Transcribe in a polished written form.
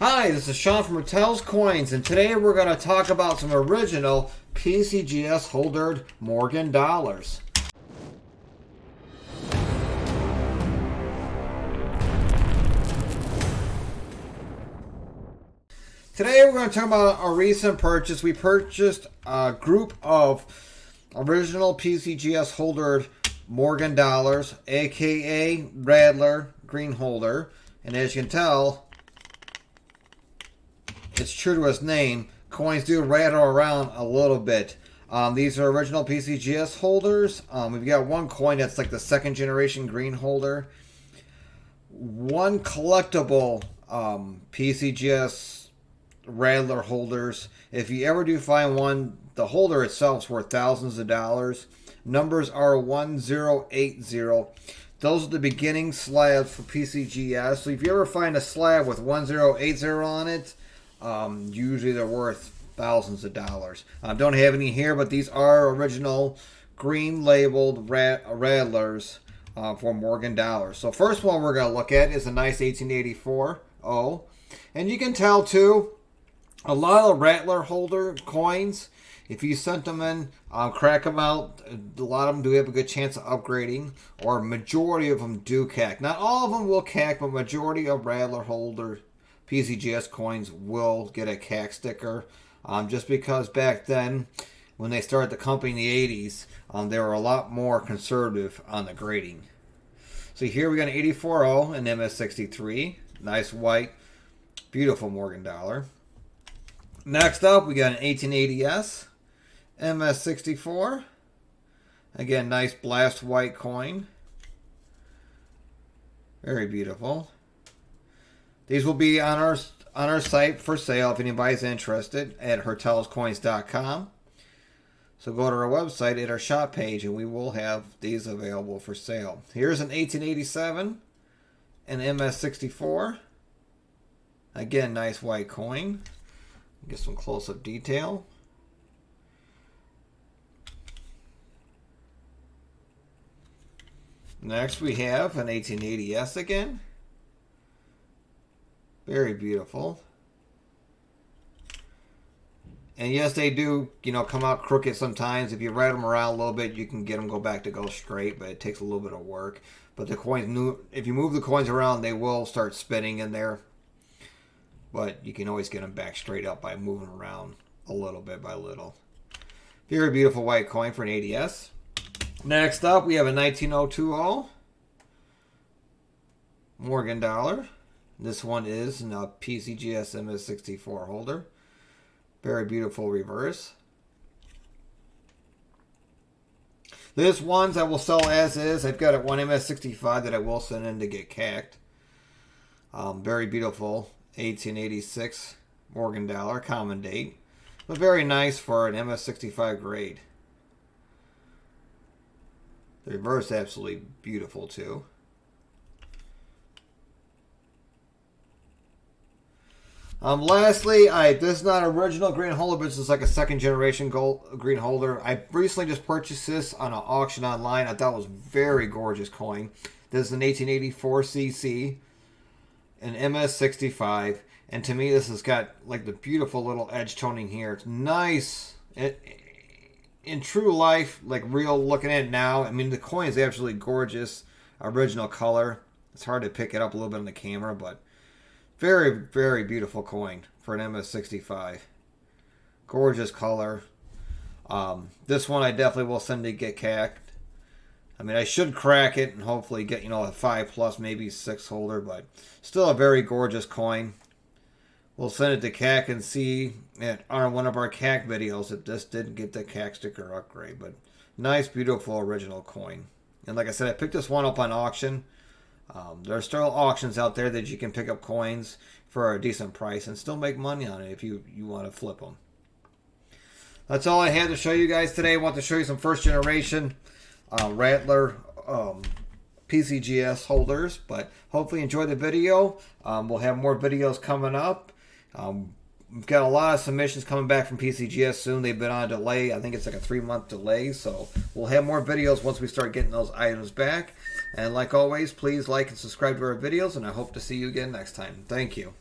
Hi, this is Sean from Rattlers Coins, and today we're going to talk about some original PCGS Holder Morgan dollars. Today we're going to talk about a recent purchase. We purchased a group of original PCGS Holder Morgan dollars, aka Rattler Green Holder, and as you can tell, it's true to its name. Coins do rattle around a little bit. These are original PCGS holders. We've got one coin that's like the second generation green holder. One collectible PCGS Rattler holders. If you ever do find one, the holder itself is worth thousands of dollars. Numbers are 1080. Those are the beginning slabs for PCGS. So if you ever find a slab with 1080 on it, usually they're worth thousands of dollars. Don't have any here, but these are original green labeled Rattlers for Morgan dollars. So first one we're going to look at is a nice 1884 O. And you can tell too, a lot of Rattler holder coins, if you sent them in, crack them out, a lot of them do have a good chance of upgrading, or majority of them do cack. Not all of them will cack, but majority of Rattler holder PCGS coins will get a CAC sticker, just because back then, when they started the company in the 80s, they were a lot more conservative on the grading. So here we got an 84O and MS63, nice white, beautiful Morgan dollar. Next up, we got an 1880S, MS64, again nice blast white coin, very beautiful. These will be on our site for sale if anybody's interested at hertelscoins.com. So go to our website at our shop page and we will have these available for sale. Here's an 1887, an MS64. Again, nice white coin. Get some close-up detail. Next we have an 1880S again. Very beautiful. And yes, they do, come out crooked sometimes. If you rattle them around a little bit, you can get them back to go straight, but it takes a little bit of work. But the coins, if you move the coins around, they will start spinning in there. But you can always get them back straight up by moving around a little bit by little. Very beautiful white coin for an 80S. Next up, we have a 19020 Morgan dollar. This one is a PCGS MS64 holder. Very beautiful reverse. This ones I will sell as is. I've got one MS65 that I will send in to get cacked. Very beautiful 1886 Morgan dollar, common date. But very nice for an MS65 grade. The reverse absolutely beautiful too. Lastly, this is not original green holder, but this is like a second generation green holder. I recently just purchased this on an auction online. I thought it was a very gorgeous coin. This is an 1884 CC, an MS65, and to me this has got like the beautiful little edge toning here. It's nice. In true life, like real looking at it now, I mean the coin is absolutely gorgeous. Original color. It's hard to pick it up a little bit on the camera, but very, very beautiful coin for an MS65. Gorgeous color. This one I definitely will send to get cacked. I mean, I should crack it and hopefully get, a 5+, maybe 6 holder, but still a very gorgeous coin. We'll send it to cack and see on one of our cack videos if this didn't get the cack sticker upgrade. But nice, beautiful, original coin. And like I said, I picked this one up on auction. There are still auctions out there that you can pick up coins for a decent price and still make money on it if you want to flip them. That's all I had to show you guys today. I want to show you some first generation Rattler PCGS holders, but hopefully you enjoyed the video. We'll have more videos coming up. We've got a lot of submissions coming back from PCGS soon. They've been on a delay. I think it's like a 3-month delay. So we'll have more videos once we start getting those items back. And like always, please like and subscribe to our videos. And I hope to see you again next time. Thank you.